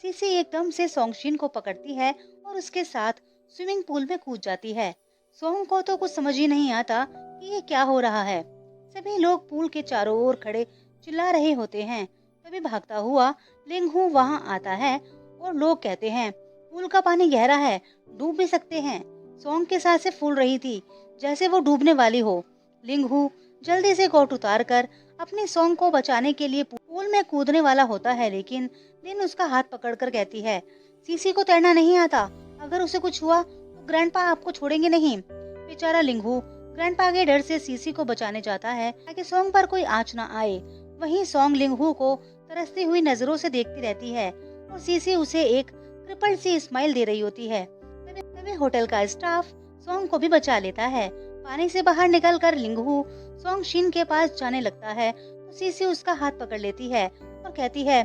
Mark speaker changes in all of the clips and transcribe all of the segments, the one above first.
Speaker 1: CC एकदम से सोंगशिन को पकड़ती है और उसके साथ स्विमिंग पूल में कूद जाती है। सोंग को तो कुछ समझ ही नहीं आता कि ये क्या हो रहा है। सभी लोग पूल के चारों ओर खड़े चिल्ला रहे होते हैं। तभी भागता हुआ लिंगहू वहां आता है और लोग कहते हैं, पूल का पानी गहरा है, डूब भी सकते हैं। सोंग के सांसें फूल रही थी, जैसे वो डूबने वाली हो। लिंगहू जल्दी से कोट उतार कर अपने सोंग को बचाने के लिए पूल में कूदने वाला होता है, लेकिन लिन उसका हाथ पकड़कर कहती है, सीसी को तैरना नहीं आता, अगर उसे कुछ हुआ तो ग्रैंडपा आपको छोड़ेंगे नहीं। बेचारा लिंगहू ग्रैंडपा के डर से सीसी को बचाने जाता है ताकि सोंग पर कोई आंच ना आए। वहीं सोंग लिंगहू को तरसती हुई नजरों से देखती रहती है और सीसी उसे एक क्रिपल्ड सी स्माइल दे रही होती है। तभी होटल का स्टाफ सोंग को भी बचा लेता है। पानी से बाहर निकलकर लिंगहू सोंग शिन के पास जाने लगता है तो सीसी उसका हाथ पकड़ लेती है और कहती है,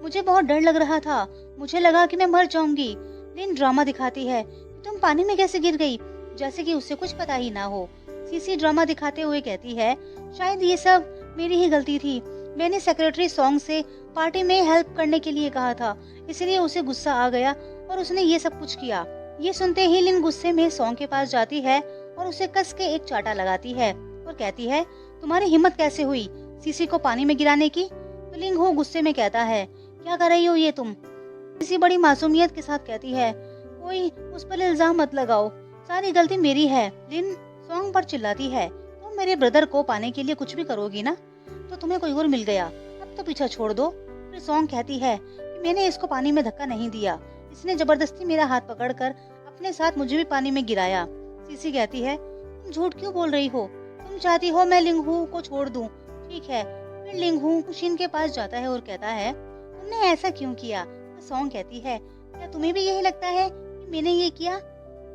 Speaker 1: मुझे बहुत डर लग रहा था, मुझे लगा कि मैं मर जाऊंगी। लिन ड्रामा दिखाती है कि तुम पानी में कैसे गिर गई, जैसे कि उसे कुछ पता ही ना हो। सीसी ड्रामा दिखाते हुए कहती है, शायद ये सब मेरी ही गलती थी। मैंने सेक्रेटरी सोंग से पार्टी में हेल्प करने के लिए कहा था, इसलिए उसे गुस्सा आ गया और उसने ये सब कुछ किया। ये सुनते ही लिन गुस्से में सोंग के पास जाती है और उसे कस के एक चाटा लगाती है और कहती है, तुम्हारी हिम्मत कैसे हुई सीसी को पानी में गिराने की। तो लिंगहू गुस्से में कहता है, क्या कर रही हो ये तुम। सीसी बड़ी मासूमियत के साथ कहती है, कोई उस पर इल्जाम मत लगाओ, सारी गलती मेरी है। लिन सोंग पर चिल्लाती है, तुम मेरे ब्रदर को पाने के लिए कुछ भी करोगी ना, तो तुम्हें कोई और मिल गया, अब तो पीछा छोड़ दो। फिर सोंग कहती है कि मैंने इसको पानी में धक्का नहीं दिया, इसने जबरदस्ती मेरा हाथ पकड़कर अपने साथ मुझे भी पानी में गिराया। सीसी कहती है, तुम झूठ क्यों बोल रही हो, तुम चाहती हो मैं लिंगहू को छोड़ दूं, ठीक है। फिर लिंगहू शिन के पास जाता है और कहता है, तुमने ऐसा क्यों किया। तो सोंग कहती है, क्या तुम्हें भी यही लगता है कि मैंने ये किया,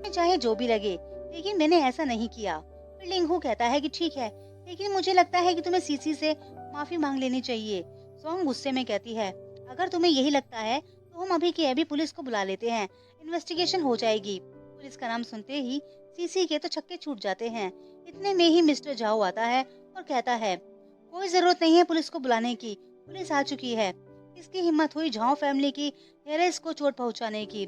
Speaker 1: चाहे जो भी लगे, लेकिन मैंने ऐसा नहीं किया। फिर लिंगहू कहता है कि ठीक है, लेकिन मुझे लगता है कि तुम्हें सीसी से माफी मांग लेनी चाहिए। सोंग गुस्से में कहती है, अगर तुम्हें यही लगता है तो हम अभी के अभी पुलिस को बुला लेते हैं, इन्वेस्टिगेशन हो जाएगी। पुलिस का नाम सुनते ही सीसी के तो छक्के छूट जाते हैं। इतने में ही मिस्टर झाओ आता है और कहता है, कोई जरूरत नहीं है पुलिस को बुलाने की, पुलिस आ चुकी है। इसकी हिम्मत हुई झाओ फैमिली की हेरेस को चोट पहुंचाने की।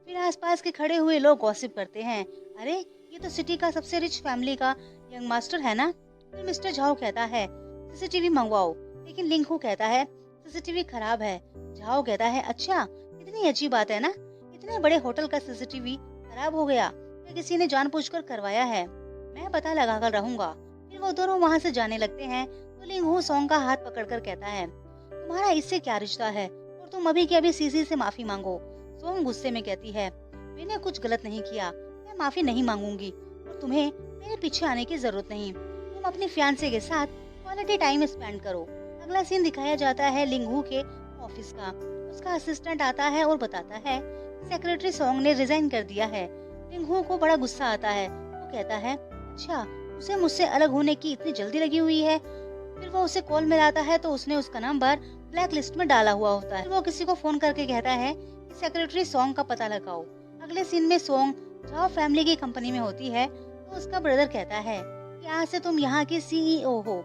Speaker 1: फिर आसपास के खड़े हुए लोग गॉसिप करते हैं, अरे ये तो सिटी का सबसे रिच फैमिली का यंग मास्टर है ना। फिर मिस्टर झाओ कहता है, सीसीटीवी मंगवाओ, लेकिन लिंगहू कहता है, सीसीटीवी खराब है। झाओ कहता है, अच्छा इतनी अच्छी बात है ना, इतने बड़े होटल का सीसीटीवी खराब हो गया तो किसी ने जानबूझकर करवाया है, मैं पता लगा कर रहूंगा। फिर वो दोनों वहां से जाने लगते हैं तो लिंगहू सोंग का हाथ पकड़कर कहता है, तुम्हारा इससे क्या रिश्ता है और तुम अभी के अभी सीसी से माफी मांगो। सोंग गुस्से में कहती है, मैंने कुछ गलत नहीं किया, मैं माफी नहीं मांगूंगी और तुम्हें मेरे पीछे आने की जरूरत नहीं। तुम अपने फियांसे के साथ क्वालिटी टाइम स्पेंड करो। अगला सीन दिखाया जाता है लिंगहू के ऑफिस का। उसका असिस्टेंट आता है और बताता है सेक्रेटरी सोंग ने रिजाइन कर दिया है। लिंगहू को बड़ा गुस्सा आता है, वो कहता है, अच्छा उसे मुझसे अलग होने की इतनी जल्दी लगी हुई है। फिर वो उसे कॉल मिलाता है तो उसने उसका नंबर ब्लैक लिस्ट में डाला हुआ होता है। फिर वो किसी को फोन करके कहता है कि सेक्रेटरी सोंग का पता लगाओ। अगले सीन में सोंग झाओ फैमिली की कंपनी में होती है तो उसका ब्रदर कहता है कि आज से तुम यहाँ की सीईओ हो।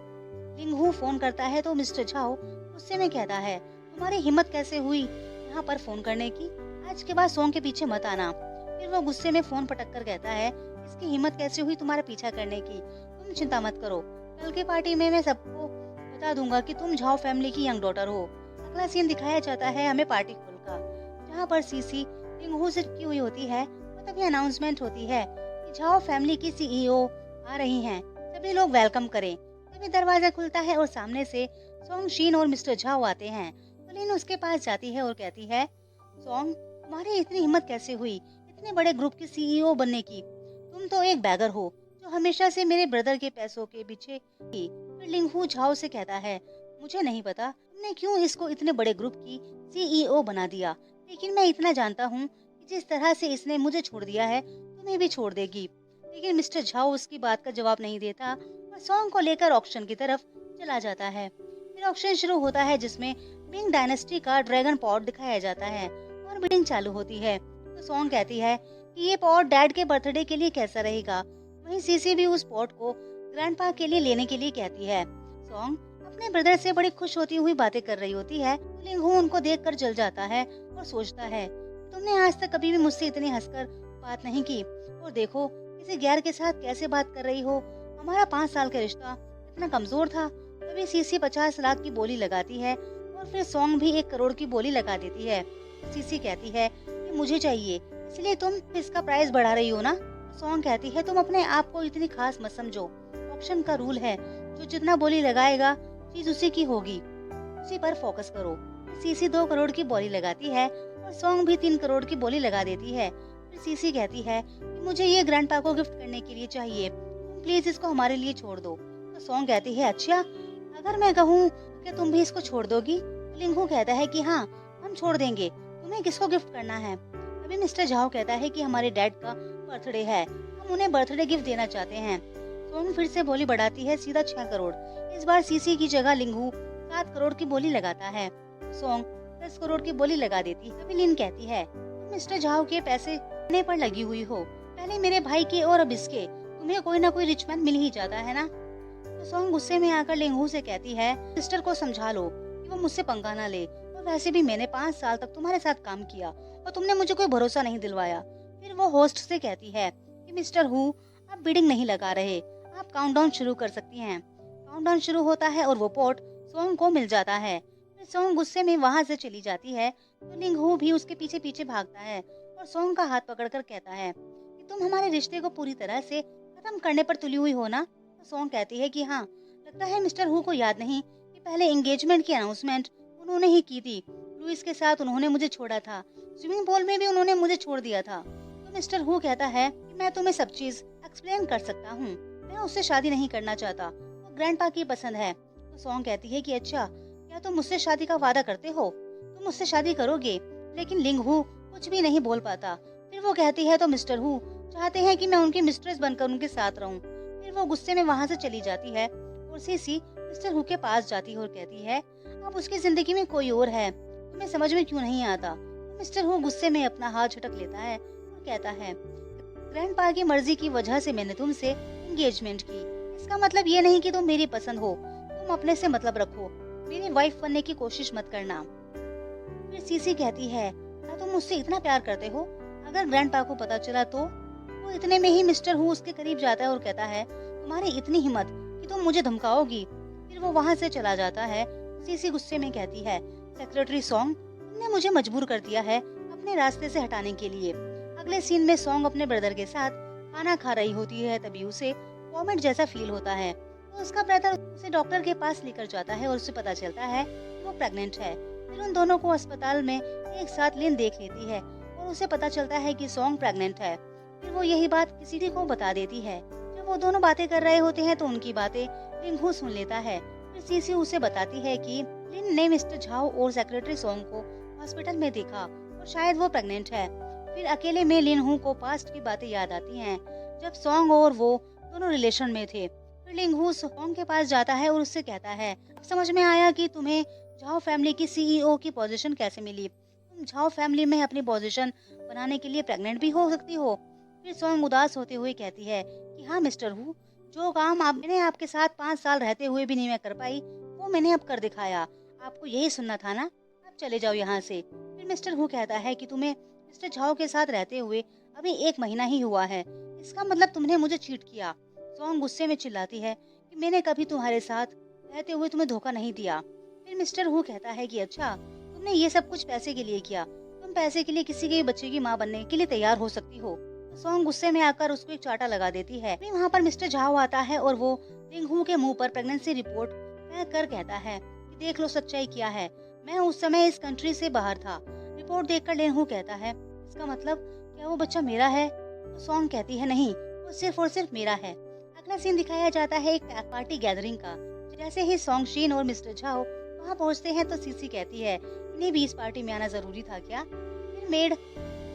Speaker 1: लिंगहू फोन करता है तो मिस्टर झाओ गुस्से में कहता है, तुम्हारी हिम्मत कैसे हुई यहाँ पर फोन करने की, आज के बाद सोंग के पीछे मत आना। फिर वो गुस्से में फोन पटक कर कहता है, इसकी हिम्मत कैसे हुई तुम्हारा पीछा करने की, तुम चिंता मत करो, कल के पार्टी में मैं सबको बता दूंगा कि तुम झाओ फैमिली की यंग डॉटर हो। अगला सीन दिखाया जाता है हमें पार्टी हॉल का, जहाँ पर सीसी लिंगहू से की हुई होती है और तभी अनाउंसमेंट होती है कि झाओ फैमिली की सीईओ आ रही हैं, सभी लोग वेलकम करें। तभी दरवाजा खुलता है और सामने से सोंग शीन और मिस्टर झाओ आते हैं। तो लिन उसके पास जाती है और कहती है, सोंग तुम्हारी इतनी हिम्मत कैसे हुई इतने बड़े ग्रुप की सीईओ बनने की, तुम तो एक बैगर हो जो हमेशा से मेरे ब्रदर के पैसों के पीछे थी। फिर लिंगहू झाओ से कहता है, मुझे नहीं पता तुमने क्यों इसको इतने बड़े ग्रुप की सीईओ बना दिया, लेकिन मैं इतना जानता हूँ कि जिस तरह से इसने मुझे छोड़ दिया है तुम्हें भी छोड़ देगी। लेकिन मिस्टर झाओ उसकी बात का जवाब नहीं देता और सोंग को लेकर ऑक्शन की तरफ चला जाता है। फिर ऑक्शन शुरू होता है जिसमें मिंग डायनेस्टी का ड्रैगन पॉट दिखाया जाता है और बिडिंग चालू होती है। तो सोंग कहती है कि ये पॉट डैड के बर्थडे के लिए कैसा रहेगा। वहीं सीसी भी उस पॉट को ग्रैंडपा के लिए लेने के लिए कहती है। सोंग अपने ब्रदर से बड़ी खुश होती हुई बातें कर रही होती है। लिंगहू उनको देखकर जल जाता है और सोचता है, तुमने आज तक कभी भी मुझसे इतनी हंसकर बात नहीं की, और देखो किसी गैर के साथ कैसे बात कर रही हो। हमारा 5 साल का रिश्ता इतना कमजोर था। तभी सीसी 50 लाख की बोली लगाती है और फिर सॉन्ग भी 1 करोड़ की बोली लगा देती है। सीसी कहती है कि मुझे चाहिए, इसलिए तुम इसका प्राइस बढ़ा रही हो ना। सॉन्ग कहती है, तुम अपने आप को इतनी खास मत समझो। ऑप्शन का रूल है, जो जितना बोली लगाएगा चीज उसी की होगी, उसी पर फोकस करो। सीसी 2 करोड़ की बोली लगाती है और सॉन्ग भी 3 करोड़ की बोली लगा देती है। फिर सीसी कहती है कि मुझे ये ग्रैंडपा को गिफ्ट करने के लिए चाहिए, तुम प्लीज इसको हमारे लिए छोड़ दो। तो सॉन्ग कहती है, अच्छा अगर मैं कहूँ कि तुम भी इसको छोड़ दोगी? लिंगहू कहता है कि हाँ, हम छोड़ देंगे, तुम्हें किसको गिफ्ट करना है? अभी मिस्टर झाओ कहता है कि हमारे डैड का बर्थडे है, हम उन्हें बर्थडे गिफ्ट देना चाहते हैं। सॉन्ग फिर से बोली बढ़ाती है, सीधा 6 करोड़। इस बार सीसी की जगह लिंगहू 7 करोड़ की बोली लगाता है। सॉन्ग 10 करोड़ की बोली लगा देती है। तभी लिन कहती है, तुम मिस्टर झाओ के पैसे लेने पर लगी हुई हो, पहले मेरे भाई के और अब इसके, तुम्हें कोई ना कोई रिचमैन मिल ही जाता है ना। तो सॉन्ग गुस्से में आकर लिंगहू से कहती है, सिस्टर को समझा लो कि वो मुझसे पंगा ना ले, और वैसे भी मैंने 5 साल तक तुम्हारे साथ काम किया और तुमने मुझे कोई भरोसा नहीं दिलवाया। फिर वो होस्ट से कहती है कि मिस्टर हु, आप बिडिंग नहीं लगा रहे, आप काउंटडाउन शुरू कर सकती हैं। काउंटडाउन शुरू होता है और वो पोर्ट सॉन्ग को मिल जाता है। फिर सॉन्ग गुस्से में वहां से चली जाती है तो लिंगहू भी उसके पीछे पीछे भागता है और सॉन्ग का हाथ पकड़कर कहता है कि तुम हमारे रिश्ते को पूरी तरह से खत्म करने पर तुली हुई हो ना। तो सॉन्ग कहती है कि हाँ, लगता है मिस्टर हु को याद नहीं कि पहले एंगेजमेंट की अनाउंसमेंट उन्होंने ही की थी। लुइस के साथ उन्होंने मुझे छोड़ा था, स्विमिंग पूल में भी उन्होंने मुझे छोड़ दिया था। तो मिस्टर हु कहता है कि मैं तुम्हें सब चीज एक्सप्लेन कर सकता हूँ, मैं उससे शादी नहीं करना चाहता, वो ग्रैंडपा की पसंद है। तो सॉन्ग कहती है कि अच्छा, क्या तुम मुझसे शादी का वादा करते हो, तुम मुझसे शादी करोगे? लेकिन लिंगहू कुछ भी नहीं बोल पाता। फिर वो कहती है, तो मिस्टर हु चाहते हैं कि मैं उनकी मिस्ट्रेस बनकर उनके साथ रहूं। फिर वो गुस्से में वहां से चली जाती है और सीसी मिस्टर हु के पास जाती है और कहती है, अब उसकी जिंदगी में कोई और है, तुम्हें समझ में क्यों नहीं आता? तो मिस्टर हु गुस्से में अपना हाथ झटक लेता है और कहता है, ग्रैंडपा की मर्जी की वजह से मैंने तुमसे एंगेजमेंट की, इसका मतलब ये नहीं कि तुम मेरी पसंद हो, तुम अपने से मतलब रखो, मेरी वाइफ बनने की कोशिश मत करना। फिर सीसी कहती है, क्या तुम मुझसे इतना प्यार करते हो? अगर ग्रैंडपा को पता चला तो? वो इतने में ही मिस्टर हु उसके करीब जाता है और कहता है, तुम्हारी इतनी हिम्मत कि तुम मुझे धमकाओगी? फिर वो वहां से चला जाता है। सीसी गुस्से में कहती है, सेक्रेटरी सॉन्ग, तुमने मुझे मजबूर कर दिया है अपने रास्ते से हटाने के लिए। अगले सीन में सॉन्ग अपने ब्रदर के साथ खाना खा रही होती है, तभी उसे वॉमिट जैसा फील होता है। तो उसका ब्रदर उसे डॉक्टर के पास लेकर जाता है और उसे पता चलता है वो प्रेग्नेंट है। फिर उन दोनों को अस्पताल में एक साथ लिन देख लेती है और उसे पता चलता है कि सॉन्ग प्रेग्नेंट है। फिर वो यही बात किसी को बता देती है। जब वो दोनों बातें कर रहे होते हैं तो उनकी बातें लिंगहू सुन लेता है। फिर सीसी उसे बताती है कि लिन ने मिस्टर झाओ और सेक्रेटरी सॉन्ग को हॉस्पिटल में देखा और शायद वो प्रेग्नेंट है। फिर अकेले में लिनहू को पास्ट की बातें याद आती हैं, जब सॉन्ग और वो दोनों रिलेशन में थे। फिर लिंगहू सॉन्ग के पास जाता है और उससे कहता है, अब समझ में आया कि तुम्हें झाओ फैमिली की सीईओ की पोजीशन कैसे मिली। तुम झाओ फैमिली में अपनी पोजीशन बनाने के लिए प्रेग्नेंट भी हो सकती हो। फिर सॉन्ग उदास होते हुए कहती है कि हाँ मिस्टर हु, जो काम मैंने आपके साथ 5 साल रहते हुए भी नहीं मैं कर पाई, वो मैंने अब कर दिखाया। आपको यही सुनना था ना, अब चले जाओ यहाँ से। फिर मिस्टर हु कहता है कि तुम्हें मिस्टर झाओ के साथ रहते हुए अभी 1 महीना ही हुआ है, इसका मतलब तुमने मुझे चीट किया। सॉन्ग गुस्से में चिल्लाती है कि मैंने कभी तुम्हारे साथ रहते हुए तुम्हें धोखा नहीं दिया। फिर मिस्टर हु कहता है कि अच्छा, तुमने ये सब कुछ पैसे के लिए किया, तुम पैसे के लिए किसी के बच्चे की माँ बनने के लिए तैयार हो सकती हो। सॉन्ग गुस्से में आकर उसको एक चाटा लगा देती है। वहाँ पर मिस्टर झाओ आता है और वो लिंगहू के मुंह पर प्रेगनेंसी रिपोर्ट फेंक कर कहता है कि देख लो सच्चाई क्या है, मैं उस समय इस कंट्री से बाहर था। रिपोर्ट देखकर लिंगहू कहता है, इसका मतलब क्या वो बच्चा मेरा है? तो सॉन्ग कहती है, नहीं, वो सिर्फ और सिर्फ मेरा है। अगला सीन दिखाया जाता है एक पार्टी गैदरिंग का। जैसे ही सॉन्ग, शीन और मिस्टर झाओ वहाँ पहुँचते हैं तो सीसी कहती है, इन्हें भी इस पार्टी में आना जरूरी था क्या? फिर मेड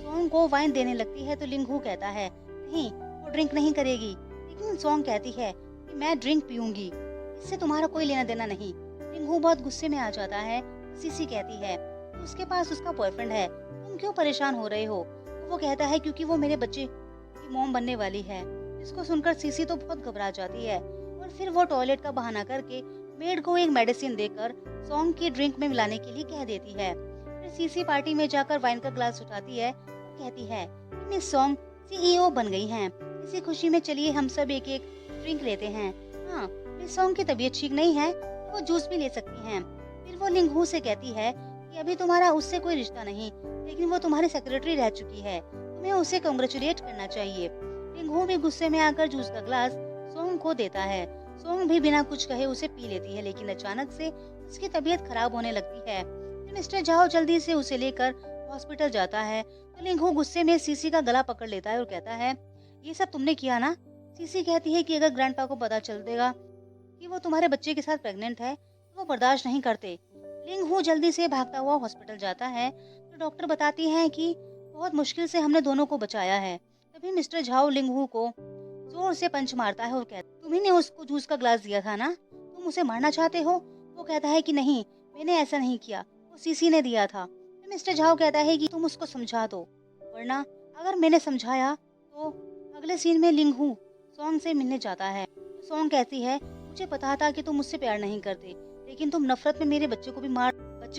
Speaker 1: सॉन्ग को वाइन देने लगती है तो लिंगहू कहता है, नहीं, वो ड्रिंक नहीं करेगी। लेकिन सॉन्ग कहती है कि मैं ड्रिंक पीऊंगी, इससे तुम्हारा कोई लेना देना नहीं। लिंगहू बहुत गुस्से में आ जाता है। सीसी कहती है उसके पास उसका बॉयफ्रेंड है, तुम क्यों परेशान हो रहे हो? तो वो कहता है क्योंकि वो मेरे बच्चे की मॉम बनने वाली है। इसको सुनकर सीसी तो बहुत घबरा जाती है और फिर वो टॉयलेट का बहाना करके मेड को एक मेडिसिन देकर सॉन्ग की ड्रिंक में मिलाने के लिए कह देती है। फिर सीसी पार्टी में जाकर वाइन का ग्लास उठाती है और कहती है कि मिस सॉन्ग सीईओ बन गई हैं। इसी खुशी में चलिए हम सब एक एक ड्रिंक लेते हैं। हाँ, मिस सॉन्ग की तबीयत ठीक नहीं है तो वो जूस भी ले सकती हैं। फिर वो लिंगहू से कहती है कि अभी तुम्हारा उससे कोई रिश्ता नहीं, लेकिन वो तुम्हारी सेक्रेटरी रह चुकी है, तुम्हें उसे कांग्रेचुलेट करना चाहिए। लिंगहू भी गुस्से में आकर जूस का ग्लास सोंग को देता है। सोंग भी बिना कुछ कहे उसे पी लेती है, लेकिन अचानक से उसकी तबीयत खराब होने लगती है। फिर मिस्टर झाओ जल्दी से उसे लेकर हॉस्पिटल जाता है तो लिंगहू गुस्से में सीसी का गला पकड़ लेता है और कहता है, ये सब तुमने किया ना? सीसी कहती है कि अगर ग्रैंडपा को पता चल देगा कि वो तुम्हारे बच्चे के साथ प्रेग्नेंट है तो वो बर्दाश्त नहीं करते। लिंगहू जल्दी से भागता हुआ हॉस्पिटल जाता है तो डॉक्टर बताती हैं कि बहुत मुश्किल से हमने दोनों को बचाया है। तभी मिस्टर झाओ लिंगहू को जोर से पंच मारता है और कहता है, तुम्ही ने उसको जूस का ग्लास दिया था ना, तुम उसे मारना चाहते हो? वो कहता है कि नहीं, मैंने ऐसा नहीं किया, वो सीसी ने दिया था। तो मिस्टर झाओ कहता है कि तुम उसको समझा दो, वरना अगर मैंने समझाया तो। अगले सीन में लिंगहू सॉन्ग से मिलने जाता है तो सॉन्ग कहती है, मुझे पता था कि तुम मुझसे प्यार नहीं करते, लेकिन तुम नफरत में मेरे बच्चे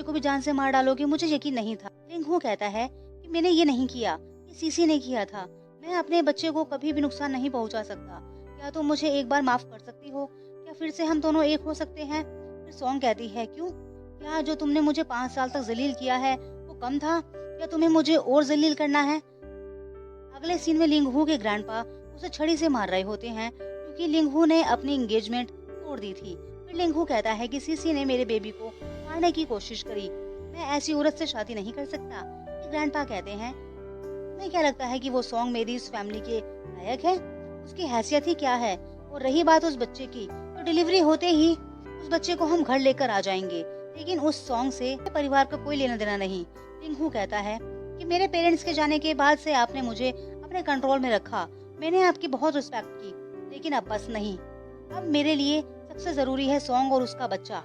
Speaker 1: को भी जान से मार डालोगे, मुझे यकीन नहीं था। लिंगहू कहता है कि मैंने ये नहीं किया, ये सीसी ने किया था। मैं अपने बच्चे को कभी भी नुकसान नहीं पहुंचा सकता। क्या तुम मुझे एक बार माफ कर सकती हो? क्या फिर से हम दोनों एक हो सकते हैं? फिर सॉन्ग कहती है, क्यों? क्या जो तुमने मुझे 5 साल तक जलील किया है वो कम था, या तुम्हें मुझे और जलील करना है? अगले सीन में लिंगहू के ग्रैंडपा उसे छड़ी से मार रहे होते हैं क्योंकि लिंगहू ने अपनी एंगेजमेंट तोड़ दी थी। फिर लिंगहू कहता है कि सीसी ने मेरे बेबी को मारने की कोशिश करी, मैं ऐसी औरत से शादी नहीं कर सकता। ग्रैंडपा कहते हैं, तुम्हें क्या लगता है कि वो सॉन्ग मेरी इस फैमिली के लायक है? उसकी हैसियत ही क्या है? और रही बात उस बच्चे की, तो डिलीवरी होते ही उस बच्चे को हम घर लेकर आ जाएंगे, लेकिन उस सॉन्ग से परिवार का कोई लेना देना नहीं। लिंगहू कहता है कि मेरे पेरेंट्स के जाने के बाद से आपने मुझे अपने कंट्रोल में रखा, मैंने आपकी बहुत रिस्पेक्ट की, लेकिन अब बस नहीं, अब मेरे लिए सबसे जरूरी है सॉन्ग और उसका बच्चा।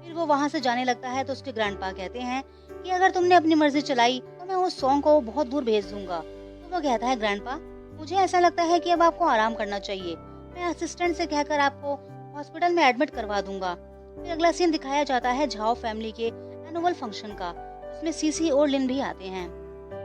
Speaker 1: फिर वो वहाँ से जाने लगता है तो उसके ग्रैंडपा कहते हैं कि अगर तुमने अपनी मर्जी चलाई तो मैं उस सॉन्ग को बहुत दूर भेज दूंगा। तो वो कहता है, ग्रैंडपा मुझे ऐसा लगता है कि अब आपको आराम करना चाहिए, मैं असिस्टेंट से कहकर आपको हॉस्पिटल में एडमिट करवा दूंगा। फिर अगला सीन दिखाया जाता है झाओ फैमिली के एनुअल फंक्शन का, उसमें सीसी और लिन भी आते हैं।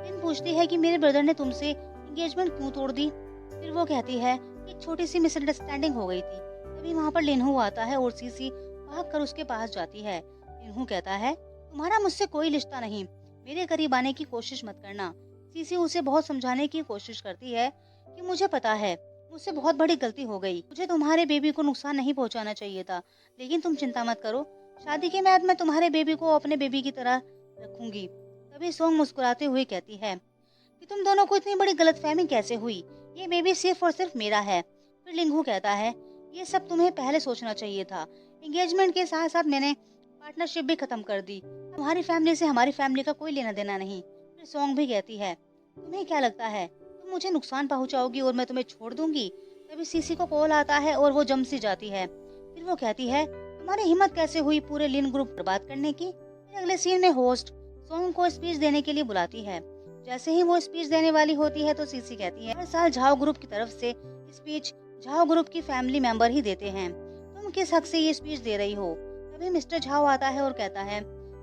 Speaker 1: लिन पूछती है कि मेरे ब्रदर ने तुमसे एंगेजमेंट क्यों तोड़ दी? फिर वो कहती है कि एक छोटी सी मिसअंडरस्टैंडिंग हो गई थी। तभी वहाँ पर लिनहू आता है और सीसी भागकर उसके पास जाती है। लिनहू कहता है, तुम्हारा मुझसे कोई रिश्ता नहीं, मेरे करीब आने की कोशिश मत करना। सीसी उसे बहुत समझाने की कोशिश करती है कि मुझे पता है मुझसे बहुत बड़ी गलती हो गई, मुझे तुम्हारे बेबी को नुकसान नहीं पहुंचाना चाहिए था, लेकिन तुम चिंता मत करो, शादी के बाद मैं तुम्हारे बेबी को अपने बेबी की तरह रखूंगी। तभी सोंग मुस्कुराते हुए कहती है कि तुम दोनों को इतनी बड़ी गलतफहमी कैसे हुई, ये बेबी सिर्फ और सिर्फ मेरा है। फिर लिंगहू कहता है, ये सब तुम्हें पहले सोचना चाहिए था, एंगेजमेंट के साथ साथ मैंने पार्टनरशिप भी खत्म कर दी, तुम्हारी फैमिली से हमारी फैमिली का कोई लेना देना नहीं। फिर सॉन्ग भी कहती है, तुम्हें क्या लगता है तुम मुझे नुकसान पहुंचाओगी और मैं तुम्हें छोड़ दूंगी? तभी सीसी को कॉल आता है और वो जम सी जाती है। फिर वो कहती है, तुम्हारी हिम्मत कैसे हुई पूरे लिन ग्रुप बर्बाद करने की? फिर अगले सीन में होस्ट सॉन्ग को स्पीच देने के लिए बुलाती है। जैसे ही वो स्पीच देने वाली होती है तो सीसी कहती है, हर साल झाओ ग्रुप की तरफ से स्पीच झाओ ग्रुप की फैमिली मेंबर ही देते हैं, तुम किस हक से ये स्पीच दे रही हो? तभी मिस्टर झाओ आता है और कहता है,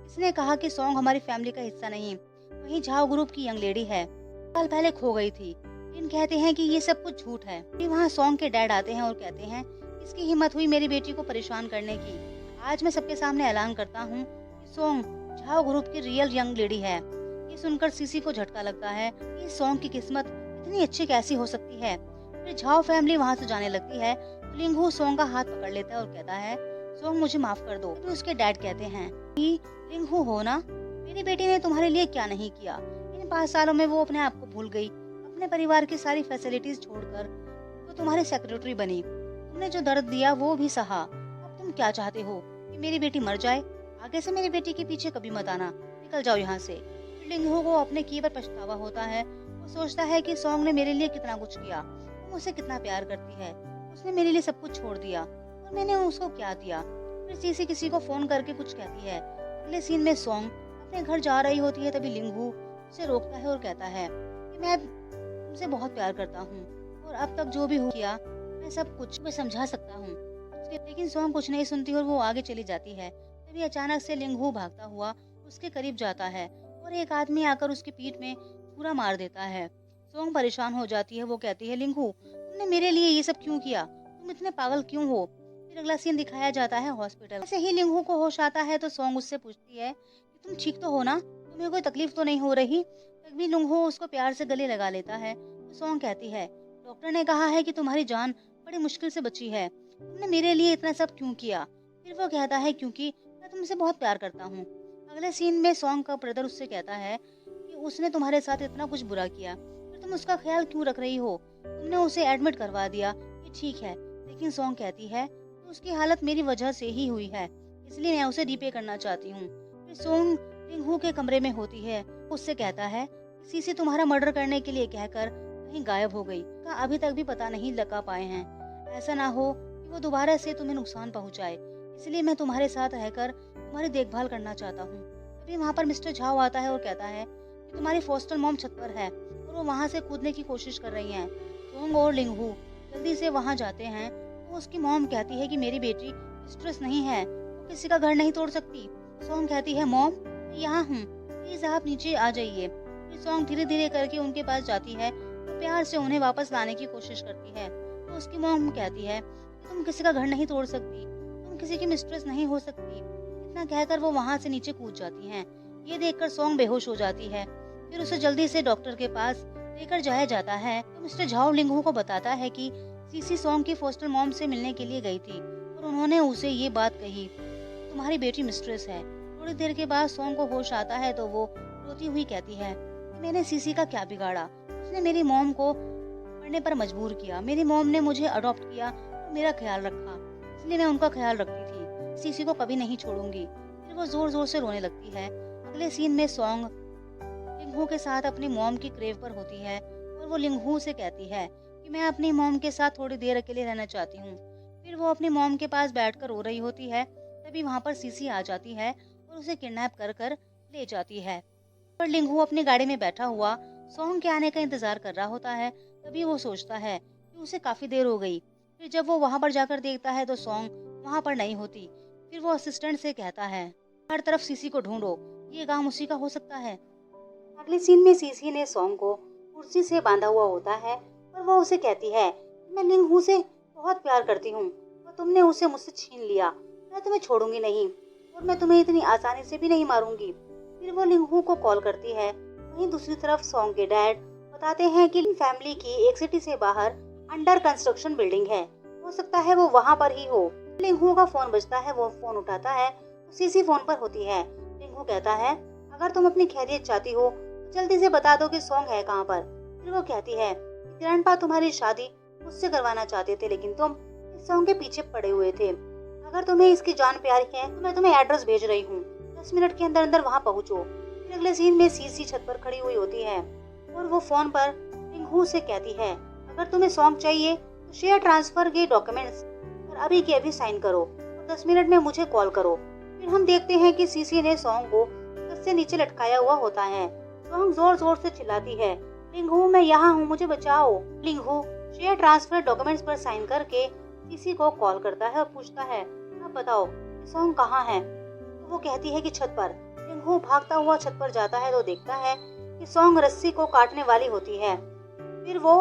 Speaker 1: इसने कहा कि सॉन्ग हमारी फैमिली का हिस्सा नहीं, वही झाओ ग्रुप की यंग लेडी है, साल पहले खो गई थी। इन कहते हैं कि ये सब कुछ झूठ है। फिर वहाँ सॉन्ग के डैड आते हैं और कहते हैं, इसकी हिम्मत हुई मेरी बेटी को परेशान करने की। आज मैं सबके सामने ऐलान करता हूँ कि सॉन्ग झाओ ग्रुप की रियल यंग लेडी है। ये सुनकर सीसी को झटका लगता है कि सॉन्ग की किस्मत इतनी अच्छी कैसी हो सकती है। फिर झाओ फैमिली वहाँ से जाने लगती है तो लिंगहू सॉन्ग का हाथ पकड़ लेता है और कहता है, सॉन्ग मुझे माफ कर दो। तो उसके डैड कहते हैं कि लिंगहू हो ना, मेरी बेटी ने तुम्हारे लिए क्या नहीं किया। इन 5 सालों में वो अपने आप को भूल गई, अपने परिवार की सारी फैसिलिटीज छोड़कर वो तुम्हारी सेक्रेटरी बनी, तुमने जो दर्द दिया वो भी सहा। अब तुम क्या चाहते हो कि मेरी बेटी मर जाए? आगे से मेरी बेटी के पीछे कभी मत आना, निकल जाओ यहाँ से। लिंगहू को अपने किए पर पछतावा होता है। वो सोचता है कि सॉन्ग ने मेरे लिए कितना कुछ किया, वो मुझसे कितना प्यार करती है, उसने मेरे लिए सब कुछ छोड़ दिया और मैंने उसको क्या दिया। फिर सीसी किसी को फोन करके कुछ कहती है। अगले सीन में सॉन्ग अपने घर जा रही होती है। तभी लिंगहू उसे रोकता है और कहता है कि मैं तुमसे बहुत प्यार करता हूँ और अब तक जो भी किया मैं सब कुछ मैं समझा सकता हूँ। लेकिन सॉन्ग कुछ नहीं सुनती और वो आगे चली जाती है। तभी अचानक से लिंगहू भागता हुआ उसके करीब जाता है और एक आदमी आकर उसकी पीठ में छुरा मार देता है। सोंग परेशान हो जाती है। वो कहती है, लिंगहू, तुमने मेरे लिए ये सब क्यों किया? तुम इतने पागल क्यों हो? फिर अगला सीन दिखाया जाता है हॉस्पिटल। ऐसे ही लिंगहू को होश आता है तो सोंग उससे पूछती है कि तुम ठीक तो हो ना? तुम्हें कोई तकलीफ तो नहीं हो रही? तभी लिंगहू उसको प्यार से गले लगा लेता है। तो सोंग कहती है, डॉक्टर ने कहा है कि तुम्हारी जान बड़ी मुश्किल से बची है। तुमने मेरे लिए इतना सब क्यों किया? फिर वो कहता है, क्योंकि मैं तुमसे बहुत प्यार करता हूँ। अगले सीन में सोंग का ब्रदर उससे कहता है कि उसने तुम्हारे साथ इतना कुछ बुरा किया, फिर तुम उसका ख्याल क्यों रख रही हो? तुमने उसे एडमिट करवा दिया, ये ठीक है। लेकिन सोंग कहती है कि उसकी हालत मेरी वजह से ही हुई है, इसलिए मैं उसे रीपे करना चाहती हूँ। फिर सोंग लिंगहू के कमरे में होती है। उससे कहता है, सीसी तुम्हारा मर्डर करने के लिए कहकर कहीं गायब हो गई, का अभी तक भी पता नहीं लगा पाए हैं। ऐसा ना हो कि वो दोबारा से तुम्हें नुकसान पहुंचाए, इसलिए मैं तुम्हारे साथ रहकर तुम्हारी देखभाल करना चाहता हूँ। तभी वहाँ पर मिस्टर झाओ आता है और कहता है कि तुम्हारी फोस्टर मॉम छत पर है और वो वहाँ से कूदने की कोशिश कर रही हैं। सोंग और लिंगहू जल्दी से वहाँ जाते हैं तो उसकी मॉम कहती है कि मेरी बेटी स्ट्रेस नहीं है, वो किसी का घर नहीं तोड़ सकती। सोंग कहती है, मॉम मैं यहाँ हूँ, प्लीज आप नीचे आ जाइए। फिर सोंग धीरे धीरे करके उनके पास जाती है और प्यार से उन्हें वापस लाने की कोशिश करती है। तो उसकी मॉम कहती है कि तुम किसी का घर नहीं तोड़ सकती, तुम किसी की मिस्ट्रेस नहीं हो सकती। इतना कहकर वो वहाँ से नीचे कूद जाती हैं। ये देखकर सोंग बेहोश हो जाती है। फिर उसे जल्दी से डॉक्टर के पास लेकर जाया जाता है। तो मिस्टर झाओ लिंगहू को बताता है कि सीसी सोंग की फोस्टर मॉम से मिलने के लिए गई थी और उन्होंने उसे ये बात कही, तुम्हारी बेटी मिस्ट्रेस है। थोड़ी देर के बाद सोंग को होश आता है तो वो रोती हुई कहती है, मैंने सीसी का क्या बिगाड़ा? उसने मेरी मॉम को पढ़ने पर मजबूर किया। मेरी मॉम ने मुझे अडॉप्ट किया और मेरा ख्याल रखा, इसलिए मैं उनका ख्याल रखती थी। सीसी को कभी नहीं छोड़ूंगी। फिर वो जोर जोर से रोने लगती है। अगले सीन में सोंग लिंगहू के साथ अपनी मॉम की ग्रेव पर होती है और वो लिंगहू से कहती है कि मैं अपनी मॉम के साथ थोड़ी देर अकेले रहना चाहती हूँ। फिर वो अपनी मॉम के पास बैठकर रो रही होती है। तभी वहाँ पर सीसी आ जाती है और उसे किडनैप कर कर ले जाती है। पर लिंगहू अपनी गाड़ी में बैठा हुआ सोंग के आने का इंतजार कर रहा होता है। तभी वो सोचता है कि उसे काफी देर हो गई। फिर जब वो वहाँ पर जाकर देखता है तो सोंग वहाँ पर नहीं होती। फिर वो असिस्टेंट से कहता है, हर तरफ सीसी को ढूंढो, ये काम उसी का हो सकता है। अगले सीन में सीसी ने सोंग को कुर्सी से बांधा हुआ होता है और वो उसे कहती है, मैं लिंगहू से बहुत प्यार करती हूँ और तुमने उसे मुझसे छीन लिया। मैं तुम्हें छोड़ूंगी नहीं और मैं तुम्हें इतनी आसानी से भी नहीं मारूंगी। फिर वो लिंगहू को कॉल करती है। वहीं दूसरी तरफ सोंग के डैड बताते हैं कि फैमिली की एक सिटी से बाहर अंडर कंस्ट्रक्शन बिल्डिंग है, हो सकता है वो वहाँ पर ही हो। लिंगहू का फोन बजता है। वो फोन उठाता है तो सीसी फोन पर होती है। लिंगहू कहता है, अगर तुम अपनी खैरियत चाहती हो तो जल्दी से बता दो कि सोंग है कहाँ पर। फिर वो कहती है, ग्रैंडपा तुम्हारी शादी मुझसे करवाना चाहते थे लेकिन तुम इस सोंग के पीछे पड़े हुए थे। अगर तुम्हें इसकी जान प्यारी है तो मैं तुम्हें एड्रेस भेज रही हूँ, 10 मिनट के अंदर अंदर वहाँ पहुँचो। फिर अगले सीन में सीसी छत पर खड़ी हुई होती है और वो फोन पर लिंगहू से कहती है, अगर तुम्हें सोंग चाहिए तो शेयर ट्रांसफर के डॉक्यूमेंट्स पर अभी के अभी साइन करो और 10 मिनट में मुझे कॉल करो। फिर हम देखते हैं कि सीसी ने सोंग को छत से नीचे लटकाया हुआ होता है। सोंग जोर जोर से चिल्लाती है, लिंगहू मैं यहाँ हूँ, मुझे बचाओ। लिंगहू शेयर ट्रांसफर डॉक्यूमेंट्स पर साइन करके सीसी को कॉल करता है और पूछता है, आप बताओ सोंग कहाँ है? तो वो कहती है कि छत पर। लिंगहू भागता हुआ छत पर जाता है तो देखता है कि सोंग रस्सी को काटने वाली होती है। फिर वो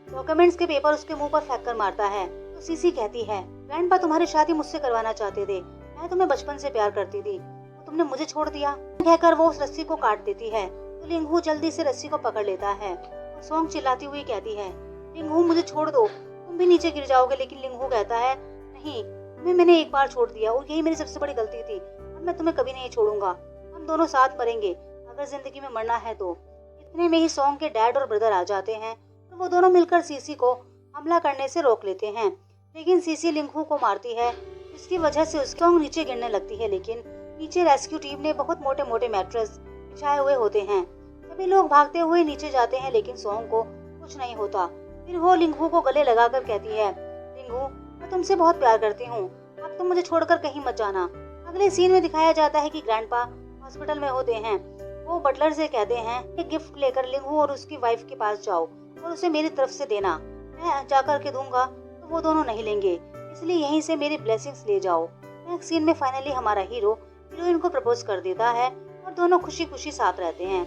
Speaker 1: डॉक्यूमेंट्स के पेपर उसके मुंह पर फेंक कर मारता है। तो सीसी कहती है, ग्रैंडपा तुम्हारी शादी मुझसे करवाना चाहते थे, मैं तुम्हें बचपन से प्यार करती थी, तो तुमने मुझे छोड़ दिया। कहकर वो उस रस्सी को काट देती है। तो लिंगहू जल्दी से रस्सी को पकड़ लेता है। तो सोंग चिल्लाती हुई कहती है, लिंगहू मुझे छोड़ दो, तुम भी नीचे गिर जाओगे। लेकिन लिंगहू कहता है, नहीं, तुम्हें मैंने एक बार छोड़ दिया और यही मेरी सबसे बड़ी गलती थी, अब मैं तुम्हें कभी नहीं छोड़ूंगा, हम दोनों साथ मरेंगे अगर जिंदगी में मरना है तो। इतने में ही सोंग के डैड और ब्रदर आ जाते हैं और वो दोनों मिलकर सीसी को हमला करने से रोक लेते हैं। लेकिन सीसी लिंगहू को मारती है, जिसकी वजह से सोंग नीचे गिरने लगती है। लेकिन नीचे रेस्क्यू टीम ने बहुत मोटे मोटे मैट्रेस बिछाए हुए होते हैं। सभी लोग भागते हुए नीचे जाते हैं लेकिन सोंग को कुछ नहीं होता। फिर वो लिंगहू को गले लगाकर कहती है, लिंगहू मैं तुमसे बहुत प्यार करती हूँ, अब तुम मुझे छोड़कर कहीं मत जाना। अगले सीन में दिखाया जाता है कि ग्रैंडपा हॉस्पिटल में होते हैं। वो बटलर से कहते हैं, एक गिफ्ट लेकर लिंगहू और उसकी वाइफ के पास जाओ और उसे मेरी तरफ से देना, मैं जाकर के दूंगा तो वो दोनों नहीं लेंगे, इसलिए यहीं से मेरी ब्लेसिंग्स ले जाओ। नेक्स्ट सीन में फाइनली हमारा हीरो हीरोइन को प्रपोज कर देता है और अब दोनों खुशी खुशी साथ रहते हैं।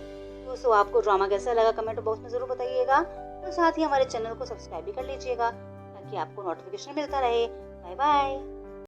Speaker 1: दोस्तों, आपको ड्रामा कैसा लगा कमेंट बॉक्स में जरूर बताइएगा और साथ ही हमारे चैनल को सब्सक्राइब भी कर लीजिएगा ताकि आपको नोटिफिकेशन मिलता रहे। Bye bye.